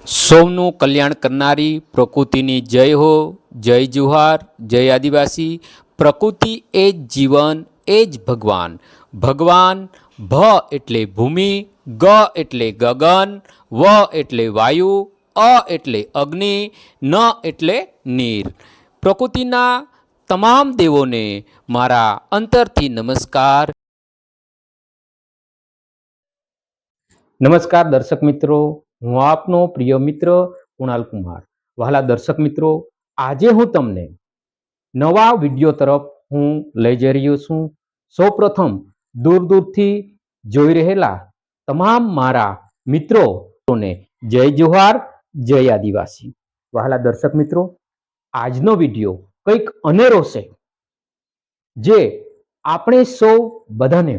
સૌનું કલ્યાણ કરનારી પ્રકૃતિની જય હો. જય જુહાર, જય આદિવાસી. પ્રકૃતિ એ જ જીવન, એ જ ભગવાન. ભગવાન ભ એટલે ભૂમિ, ગ એટલે ગગન, વ એટલે વાયુ, અ એટલે અગ્નિ, ન એટલે નીર. પ્રકૃતિના તમામ દેવોને મારા અંતરથી નમસ્કાર. નમસ્કાર દર્શક મિત્રો, હું આપનો પ્રિય મિત્ર કુણાલ કુમાર. વહાલા દર્શક મિત્રો, આજે હું તમને નવા વિડીયો તરફ હું લઈ જઈ રહ્યો છું. સૌપ્રથમ દૂર દૂરથી જોઈ રહેલા તમામ મારા મિત્રોને જય જુહાર, જય આદિવાસી. વહાલા દર્શક મિત્રો, આજનો વિડીયો કંઈક અનેરો છે, જે આપણે સૌ બધાને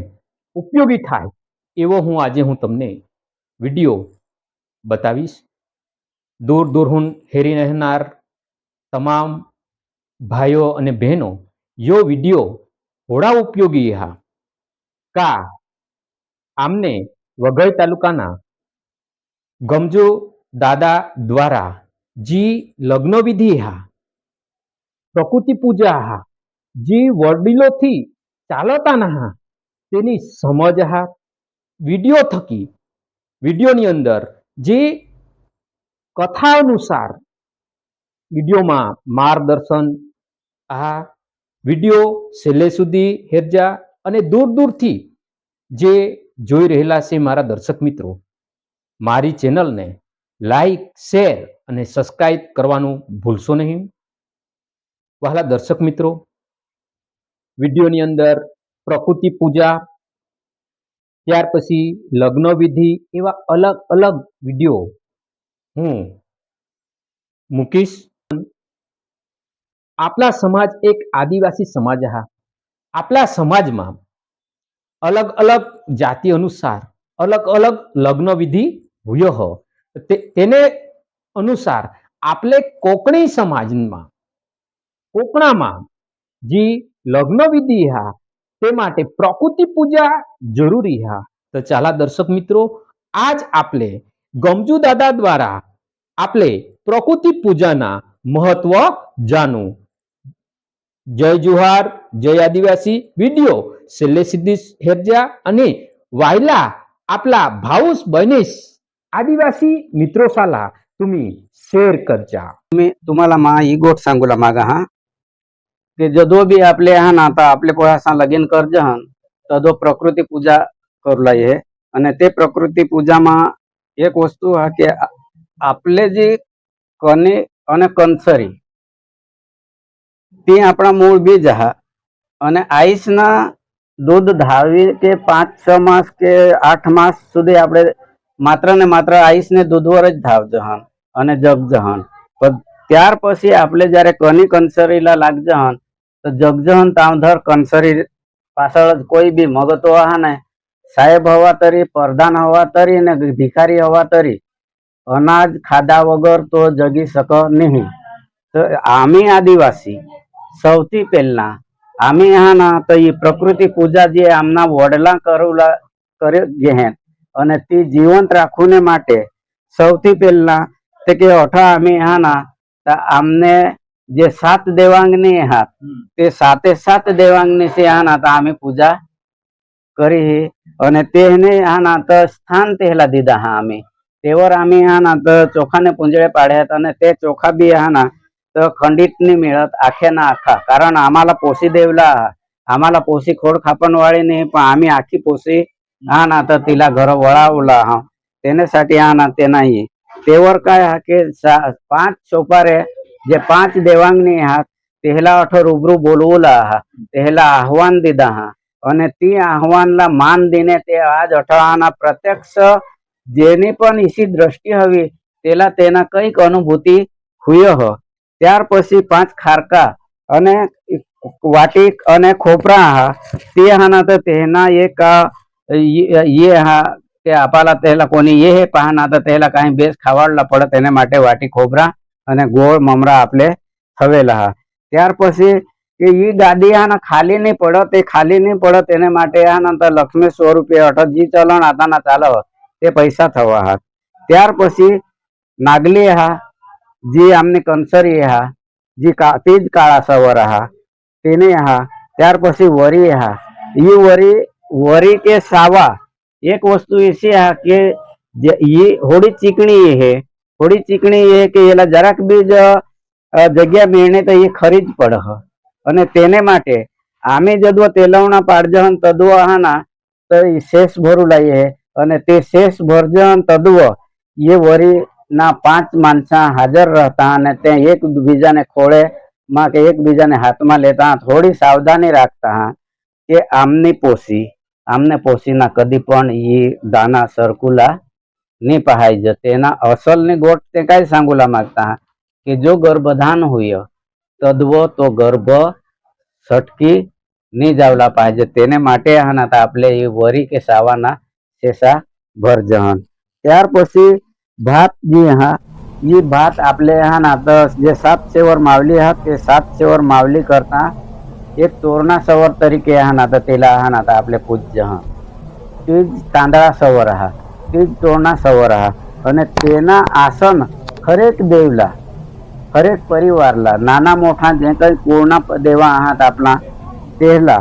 ઉપયોગી થાય એવો આજે હું તમને વિડીયો બતાવીશ. દૂર દૂર હું હેરી રહેનાર તમામ ભાઈઓ અને બહેનો યો વિડીયો થોડા ઉપયોગી હા કા આમને વઘઈ તાલુકાના ગમજુ દાદા દ્વારા જી લગ્ન વિધિ હા પ્રકૃતિ પૂજા હા જી વડીલોથી ચાલતાના હા તેની સમજ હા વિડીયો થકી વિડીયોની અંદર જે કથા અનુસાર વિડીયોમાં માર્ગદર્શન આ વિડીયો છેલ્લે સુધી હેરજા. અને દૂર દૂરથી જે જોઈ રહેલા છે મારા દર્શક મિત્રો, મારી ચેનલને લાઈક, શેર અને સબસ્ક્રાઇબ કરવાનું ભૂલશો નહીં. વહાલા દર્શક મિત્રો, વિડીયોની અંદર પ્રકૃતિ પૂજા, ત્યાર પછી લગ્ન વિધિ, એવા અલગ અલગ વિડીયો હું મૂકીશ. આપણા સમાજ એક આદિવાસી સમાજ હા. આપણા સમાજમાં અલગ અલગ જાતિ અનુસાર અલગ અલગ લગ્ન વિધિ હોય હો. તેને અનુસાર આપણે કોકણી સમાજમાં કોકણામાં જે લગ્ન વિધિ હા તે માટે પ્રકૃતિ પૂજા જરૂરી હા. તો ચાલા દર્શક મિત્રો, આજ આપણે ગમજુ દાદા દ્વારા આપણે પ્રકૃતિ પૂજાના મહત્વ જાણું. જય જુહાર, જય આદિવાસી. વિડીયો છેલ્લે સુધી હેરજા અને વાયલા आपला भाऊस बहिणीस आदिवासी मित्रो साला तुम्ही शेअर करजा. मी तुम्हाला ही गोष्ट सांगूला मागा हा की जदो बी आपले हा ना आता आपले पोळा लगीन कर्ज हन तदो प्रकृती पूजा करूला ये. અને તે પ્રકૃતિ પૂજામાં એક વસ્તુ હા કે આપણે જે કને અને કંસરી તે આપણા મૂળ બીજ હા. અને આઈસના दूध धावी के 5-6 मास के 8 मास सुधी આપણે માત્ર ને માત્ર આઈસ ને દૂધવર જ ધાવ જહન અને જગ જહન. પણ ત્યાર પછી આપણે જ્યારે કની કંસરીલા લાગ જહન તો જગજહન તાવધર કંસરી પાછળ કોઈ બી મગતો હા ને સાહેબ હવા તરી, પ્રધાન હવા તરી ને ભિખારી હવા તરી અનાજ ખાધા વગર તો જગી શક નહીં. તો આમી આદિવાસી સૌથી પહેલા आम्ही हा ना तर ही प्रकृती पूजा जे आमना वडला करूला करे घेन અને ती જીવંત રાખવાને માટે સૌથી પહેલા તે કે અઠા આમી હા ના આમને જે 7 દેવાંગની હા તે 7 દેવાંગની से हा ना आम्ही पूजा કરી અને તેને હા ના તો સ્થાન તેલા દીધા હા आम्ही तेवर आम्ही हा ना तर ચોખાને પૂંજળે પાડ્યા અને તે ચોખા બી હા ना तर खंडित नाही मिळत आख्या ना आखा. कारण आम्हाला पोसी देवला आम्हाला पोसी खोड खापण वाળી नाही, पण आम्ही आखी पोसी हा ना तर तिला घर वळावला हा तेनेसाठी हा ना ते नाही. तेवर काय हा के 5 सोपारे जे 5 देवांगनी हा तेहला अठो रूबरू बोलवला हा तेहला आह्वान दिदा हा અને ती आह्वानला मान देणे ते आज अठवाना प्रत्यक्ष જેની પણ ઈસી દ્રષ્ટિ હવી તેલા તેના કઈક અનુભૂતિ હુય હ. ત્યાર પછી 5 ખારકા અને વાટિક અને ખોપરા હા તે હાના તો તેના એક ये हा તે આપાલા તેલા કોની ये हे પાહના તો તેલા કાંઈ બેસ ખાવાડલા પડે તેને માટે વાટી ખોપરા અને ગોળ મમરા આપણે થવેલા હા. ત્યાર પછી કે ઈ ગાદી હાના ખાલી નહીં પડે તે ખાલી નહીં પડે તેને માટે હાના તો લક્ષ્મી ₹100 અઠ જી ચલણ આતાના ચાલો તે પૈસા થવા હા. ત્યાર પછી नागली आहा जी आमने कंसरी आहा जी तेज काळा सवर आहा तेने आहा त्यार पछी वरी आहा ये वरी के सावा एक वस्तु ऐसी है कि ये होड़ी चिकनी है होड़ी चिकनी है कि ये જરાક બી જગ્યા મેળને તો એ ખરી જ પડે અને તેને માટે આમે જદવો તેલવણા પાડજહન તદવો આના તો શેષ ભરું લાઈએ અને તે શેષ ભરજહન તદવો એ વરી ના 5 માણસા હાજર રહેતા અને તે એકબીજાને ખોળે માં કે એકબીજાને હાથમાં લેતા થોડી સાવધાની રાખતા કે આમને પોસીના કદી પણ એ દાના સરકુલા नहीं पहाई जते ना असल ने गोट ते काय सांगूला मागता कि जो गर्भधान हुई तद्व तो गर्भ सटकी नहीं जावला पाहिजे तेने माटे हाना ता आपले ये वरी के सावाना शेषा भरजहन त्यार पछी भात जी हा ये भात आपले हाना तो जे 7 सेवर मावली हा ते 7 सेवर मावली करता एक तोरणा सवर तरीके हाना तो तेला हाना ता आपले पूज्य हा ते तांदळा सवर हा तीज तोरणा सवर અને તેના આસન હરેક દેવલા હરેક પરિવારલા નાના મોટા જે કઈ પૂર્ણ દેવા આહાત આપણા તેલા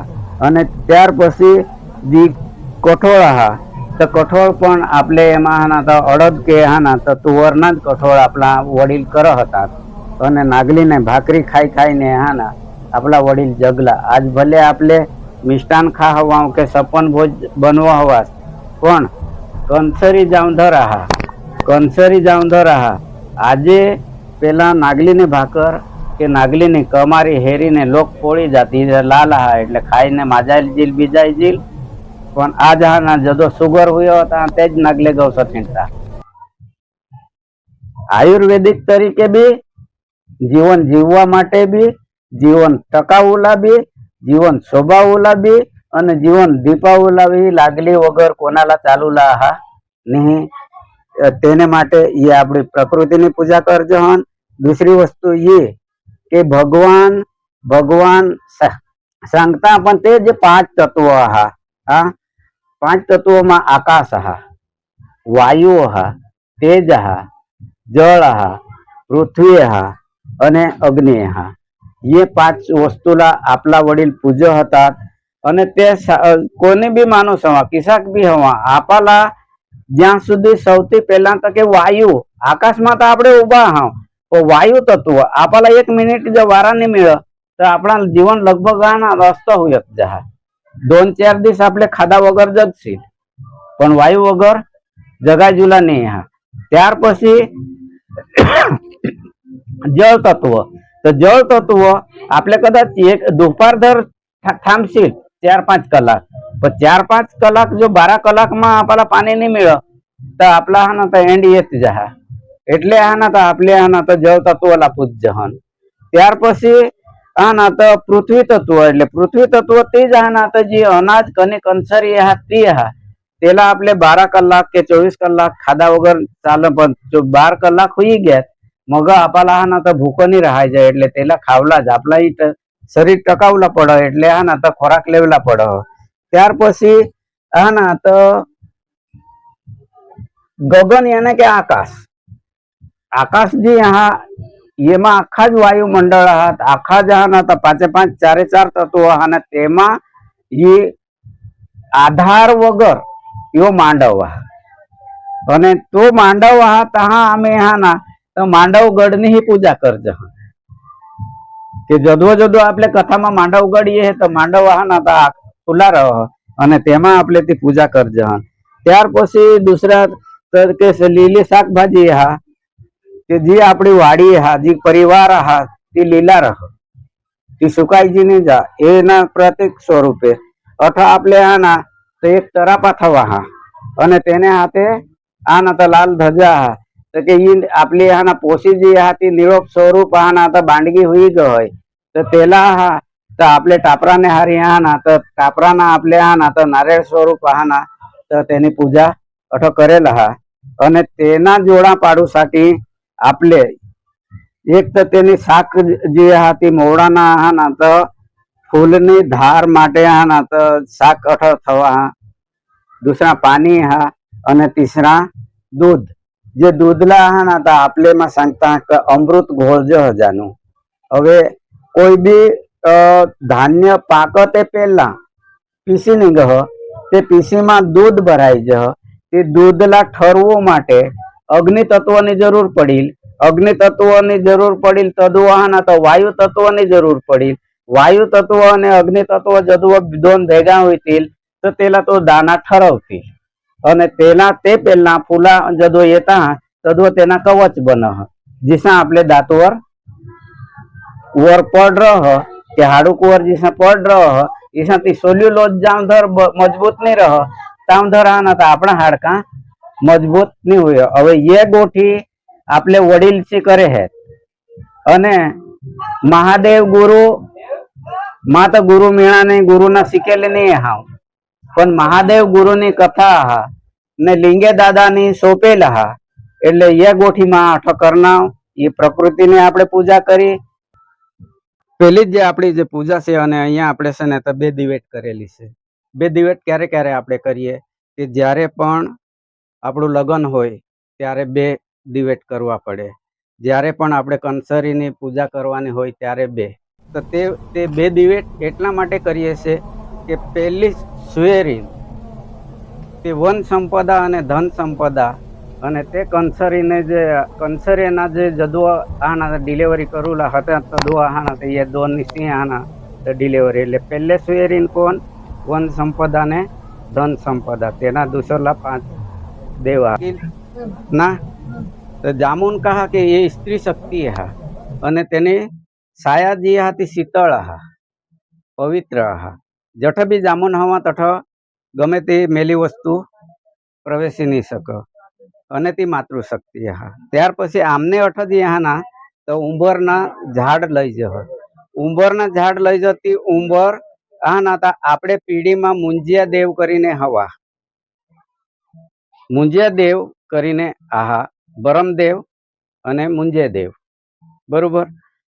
અને ત્યાર પછી જી કઠોળ આહા તો કઠોળ પણ આપણે એમાં હાના તો અડદ કે હાના તો તુવરના જ કઠોળ આપણા વડીલ કર હતા અને નાગલીને ભાખરી ખાઈ ખાઈને હાના આપણા વડીલ જગલા આજ ભલે આપણે મિષ્ટાન ખા હવા કે સપન ભોજ બનવા હવા પણ कंसरी जाऊंधर आजे पेला नागली ने भाकर के नागली ने कमारी हेरी ने लोक पोड़ी जाती लाल एटले खाई ने माजाइल जील बीजाई जील पण आज ना जदो सुगर हुई होता तेज नागले गौ सठीणता आयुर्वेदिक तरीके भी जीवन जीववा माटे भी जीवन टकावुला भी जीवन शोभावुला भी અને જીવન દીપાવલી લાગલી વગર કોનાલા ચાલુલા હા નહીં તેને માટે ये આપણી પ્રકૃતિની પૂજા કરજહન दूसरी वस्तु ये કે ભગવાન सांगता पण ते जे 5 तत्व आहा हा 5 तत्वों आकाश आहा वायु आहा तेज आहा जल आहा पृथ्वी आहा અને અગ્નિ आहा ये 5 वस्तुला आपला वडील पूज्य હતા અને તે કોને બી માણસ હવા કિસાક બી હવા આપાલા જ્યાં સુધી સૌથી પહેલા તો કે વાયુ આકાશમાં તો આપણે ઉભા હા તો વાયુ તત્વ આપાલા 1 મિનિટ જો વારા નહીં મળે તો આપણા જીવન લગભગ આના રસ્તો હોય જ જા 2-4 દિવસ આપણે ખાધા વગર જગશી પણ વાયુ વગર જગાઈ જુલા નહીં હા ત્યાર પછી જળ તત્વ તો જળ તત્વ આપણે કદાચ એક દુપારધર થામશી 4-5 કલાક પણ 4-5 કલાક જો 12 કલાકમાં આપણા પાણી નહીં મળે તો આપણા હાના તો એન્ડ येत જા એટલે આના તો આપણે આના તો જળ તત્વલા પૂજ્યહન ત્યાર પછી આના તો પૃથ્વી તત્વ એટલે પૃથ્વી તત્વ તે જ આના તો જે અનાજ કને કંસરી આ તે આ તેલા આપણે 12 કલાક કે 24 કલાક ખાધા વગર ચાલે પણ જો 12 કલાક હોઈ ગયા મગ આપણા આના તો ભૂકો નહીં રહાઈ જાય એટલે તેલા ખાવલા જ આપણા शरीर टकावला पड़े એટલે આના તો ખોરાક લેવલા પડે ત્યાર પછી આના તો ગગન यानी કે આકાશ જે यहाँ એમાં આખા જ વાયુમંડળ આખા જ આના તો 5-5 4-4 તત્વો અને તેમાં એ આધાર વગર યો માંડવ અને તો માંડવ તહા અમે આના તો માંડવગઢની ही पूजा करज કે જદવો જદવો આપણે કથામાં માંડવ ગળીએ તો માંડવ આના તા ખુલ્લા રહો અને તેમાં આપણે તે પૂજા કરજહન ત્યાર પછી दूसरा કે લીલી શાકભાજી હા કે જે આપણી વાડી હા જે પરિવાર હા તે લીલા રહ તે સુકાઈ જી નહીં જા એના પ્રતીક સ્વરૂપે અથવા આપણે આના તો એક તરાપા થવા હા અને તેને હાથે આના તો લાલ ધજા હા તો કે ઈ આપલી આના પોસી જે હાથી નિરોપ સ્વરૂપ આના તો બાંડગી हुई गई तो तेला हा तो आपले टापरा ने हारी आना तो टापरा ना आपले आना तो नारियल स्वरूप आना तो तेनी पूजा अठो करेला हा અને તેના જોડા પાડુसाठी आपले एक तो तेनी शाक जे हाती मोवડાના आना तो फूलनी धार माटे आना तो शाक अठो थवा दूसरा पानी हा અને तीसरा दूध जे दूधला आहा ना आता आपले मा सांगता का अमृत घोळज जाणू હવે કોઈ બી ધાન્ય પાકતે પહેલા પીસીને ગહ તે પીસીમાં દૂધ ભરાઈ જહ તે દૂધલા ઠરવું માટે અગ્નિ તત્વની જરૂર પડી અગ્નિ તત્વની જરૂર પડી તદુવાહના તો વાયુ તત્વની જરૂર પડી વાયુ તત્વ અને અગ્નિ તત્વ જદુઓ दोन ભેગા હોઈतील તો તેલા તો દાણા ઠરવतील અને તેના તે પહેલા ફૂલા જદો येता तदो तेना कवच बनह जिसा आपले दातवर वर पड रह ते हाडूक वर जिसा पड रह ईसा ती सोल्युलोज जामधर मजबूत नहीं रह तामधर आना तो अपना हाडका मजबूत नहीं हुए। હવે ये गोठी आपले वडील ची करे है अने महादेव गुरु माता गुरु मीणा ने गुरु ना शिकेले नहीं हाव पण महादेव गुरु ની कथा हा ने लिंगे दादा ની सोपेला हा એટલે ये गोठी में अठ करना ये प्रकृति ने आपणे पूजा करी પેલી જે આપણી જે પૂજા છે અને અહીંયા આપણે છે ને તો બે દિવેટ કરેલી છે બે દિવેટ ક્યારે ક્યારે આપણે કરીએ કે જ્યારે પણ આપણું લગ્ન હોય ત્યારે બે દિવેટ કરવા પડે જ્યારે પણ આપણે કંસરીની પૂજા કરવાની હોય ત્યારે બે તો તે બે દિવેટ એટલા માટે કરીએ છે કે પહેલી સુવેરી તે વન સંપદા અને ધન સંપદા અને તે કંસરીને જે કંસરીના જે જદો આના ડિલિવરી કरूला હતા તદो આના તે ये दोन निसी आना डिलिव्हरी એટલે પહેલે સુવેરીન કોણ વન સંપદા ને ધન સંપદા તેના दूसरला 5 देवा ना तो जामुन कहा कि ये स्त्री शक्ति है અને તેને સાયાજી હાથી શીતળ હા પવિત્ર હા જઠ બી જામુન હવા તઠ ગમે તે મેલી વસ્તુ પ્રવેશી નહીં શકે અને તે માતૃશક્તિ હા ત્યાર પછી આમને અઠ જે હા ના તો ઉંબરના ઝાડ લઈ જહ ઉંબરના ઝાડ લઈ જતી ઉંબર આ ના તા આપણે પીઢીમાં મુંજિયા દેવ કરીને હવા મુંજિયા દેવ કરીને આહા બરમદેવ અને મુંજે દેવ बरोबर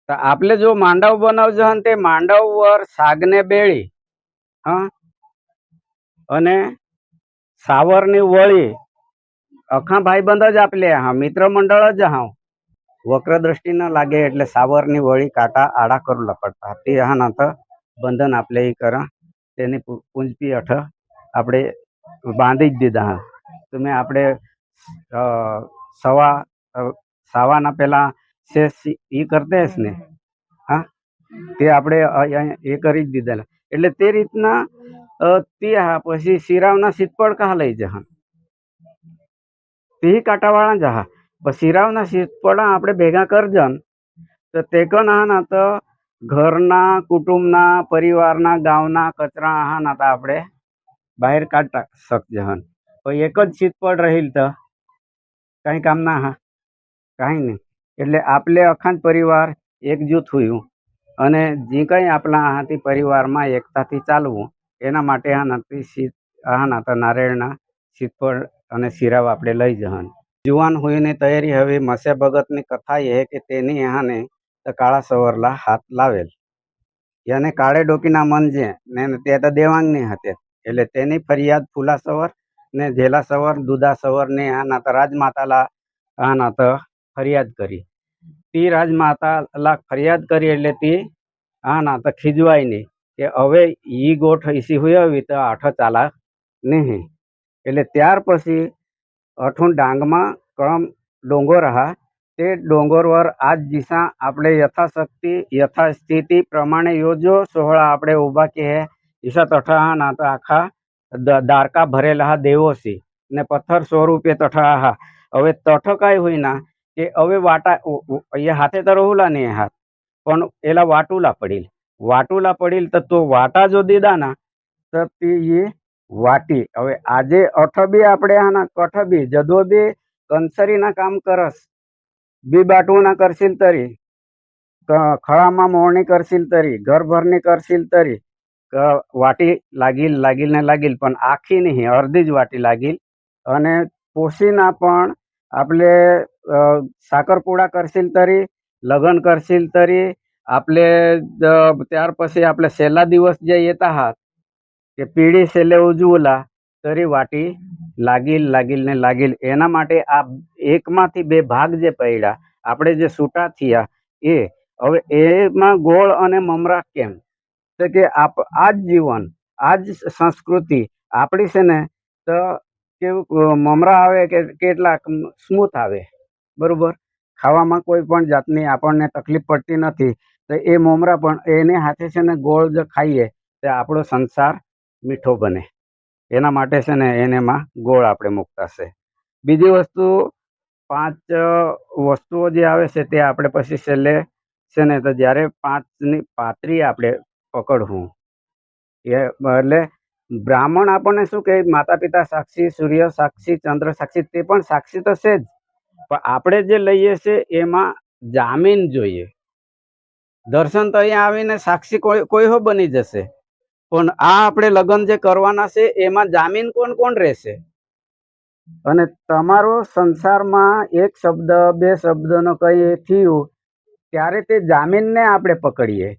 तो आपले जो मांडव बनावज ते मांडव वर सागने बेड़ी हाँ अने सावरनी वळी अखा भाईबंध ज आपले हाँ मित्र मंडळ ज हाँ वक्र दृष्टि न लागे एटले सावरनी वळी काटा आड़ा करूला पड़ता ते हाँ ना तो बंधन आपले करा तेनी पूंजपी अठ आपणे बांधी ज दीधा हाँ तुम्हें आपणे सवा सावाना पेला शेष ई करते हस ने हाँ ते आपणे ए करी ज दीधेला એટલે તે રીતના તે હા પછી શિરાવના સીતપડ કહા લઈ જહા તે કાંટાવાળા જહા પણ શિરાવના સીતપડા આપણે ભેગા કરજન તો તે કન હા ના તો ઘરના કુટુંબના પરિવારના ગામના કચરા હા ના તો આપણે બહાર કાઢતા શકજહન પણ એક જ સીતપડ રહીલ તો કઈ કામના હા કાંઈ નહીં એટલે આપણે અખાંડ પરિવાર એકજૂથ થયું અને જે કંઈ આપણા આહાથી પરિવારમાં એકતાથી ચાલવું એના માટે આ નથી શીત આ નાતા નારાયણના શીતફળ અને શિરાવ આપણે લઈ જવાનું જુવાન હોઈને તૈયારી હવે મસ્યા ભગતની કથા એ કે તેની એહાને તો કાળા સવરલા હાથ લાવેલ એને કાળે ડોકીના મંજે ને તે તો દેવાંગની હતી એટલે તેની ફરિયાદ ફૂલા સવર ને ઝેલા સવર દુધા સવર ને આ નાતા રાજમાતાલા આ નાતા ફરિયાદ કરી ती राजमाता फरियाद करी એટલે ती आ ना तो खीजवाई नहीं कि हवे ई गोठ इसी हुई हवी तो आठ चाला नहीं એટલે ત્યાર પછી અઠું ડાંગમાં કળમ ડોંગર હા તે ડોંગરवर आज दिशा આપણે યથાશક્તિ યથાસ્થિતિ પ્રમાણે યોજો સોહળા આપણે ઊભા કે હે ઈશા તઠા ના તો આખા દારકા ભરેલા હા દેવોસી ને પથ્થર સ્વરૂપે તઠા હા હવે તઠ કાંઈ હોય ના કે હવે વાટા અહીંયા હાથે તો રહુલા નહીં હાથ પણ એલા વાટુલા પડીલ તો વાટા જો દીધા ના તો એ વાટી હવે આજે અઠ બી આપણે આના કઠ બી જદો બી કંસરીના કામ કરસ બી બાટુના કરશીલ તરી ખળામાં મોરણી કરશીલ તરી ઘરભરની કરશીલ તરી વાટી લાગીલ પણ આખી નહીં અડધી જ વાટી લાગીલ અને પોસીના પણ આપણે સાકરપુડા કરશીલ તરી લગ્ન કરશીલ તરી આપણે ત્યાર પછી આપણે છેલ્લા દિવસ જે येता हाथ કે પીળી છેલ્લે ઉજવલા તરી વાટી લાગીલ એના માટે આ એકમાંથી બે ભાગ જે પડ્યા, આપણે જે છૂટા થયા એ હવે એમાં ગોળ અને મમરા કેમ તો કે આ જ જીવન, આ જ સંસ્કૃતિ આપણી છે ને, તો કેવું મમરા આવે કે કેટલાક સ્મૂથ આવે, બરોબર, ખાવામાં કોઈ પણ જાતની આપણને તકલીફ પડતી નથી. તો એ મમરા પણ એને હાથે છે ને ગોળ જો ખાઈએ તો આપણો સંસાર મીઠો બને. એના માટે છે ને એનેમાં ગોળ આપણે મૂકતા છે. બીજી વસ્તુ 5 વસ્તુઓ જે આવે છે તે આપણે પછી છેલ્લે છે ને, તો જ્યારે 5ની પાતરી આપણે પકડવું એ એટલે બ્રાહ્મણ આપણને શું કહે, માતા પિતા સાક્ષી, સૂર્ય સાક્ષી, ચંદ્ર સાક્ષી, તે પણ સાક્ષી તો છે જ, પણ આપણે જે લઈએ છીએ એમાં જામીન જોઈએ. દર્શન તો અહીંયા આવીને સાક્ષી કોઈ હો બની જશે, પણ આ આપણે લગ્ન જે કરવાના છે એમાં જામીન કોણ કોણ રહેશે? અને તમારો સંસારમાં એક શબ્દ બે શબ્દનો કઈ થયું ત્યારે તે જામીનને આપણે પકડીએ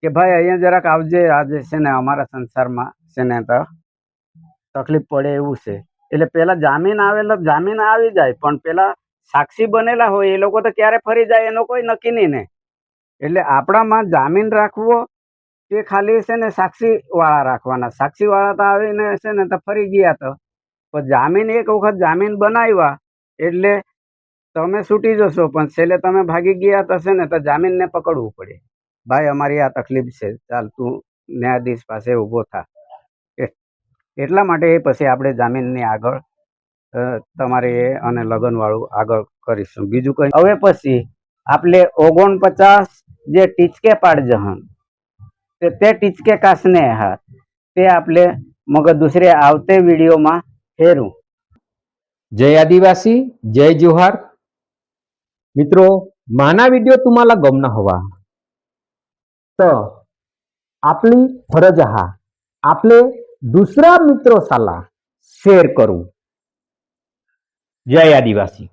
કે ભાઈ અહીંયા જરાક આવજે, આજે છે ને અમારા સંસારમાં છે ને તો તકલીફ પડે એવું છે. એટલે પેલા જામીન આવેલો, જામીન આવી જાય, પણ પેલા સાક્ષી બનેલા હોય એ લોકો તો ક્યારે ફરી જાય એનો કોઈ નક્કી નહીં ને. એટલે આપણામાં જામીન રાખવો કે ખાલી છે ને સાક્ષી વાળા રાખવાના? સાક્ષી વાળા તો આવીને છે ને તો ફરી ગયા, તો પણ જામીન એક વખત જામીન બનાવ્યા એટલે તમે છૂટી જશો, પણ છેલ્લે તમે ભાગી ગયા તો છે ને તો જામીનને પકડવું પડે. ભાઈ અમારી આ તકલીફ છે, ચાલ તું ન્યાયાધીશ પાસે ઊભો થા. એટલા માટે પછી આપણે જામીનની આગળ તમારે અને લગ્ન વાળું આગળ કરીશું. બીજું કઈ હવે પછી આપણે 49 જે ટીચકે પાડ જહન તે ટીચકે કાસને હાથ તે આપણે मग दुसरे आवते व्हिडिओમાં हेरू. जय आदिवासी, जय जोहार. मित्रों, माना व्हिडिओ तुम्हाला गमना हवा तर आपली फरज हा आपले दुसऱ्या मित्रो साला शेअर करू. जय आदिवासी.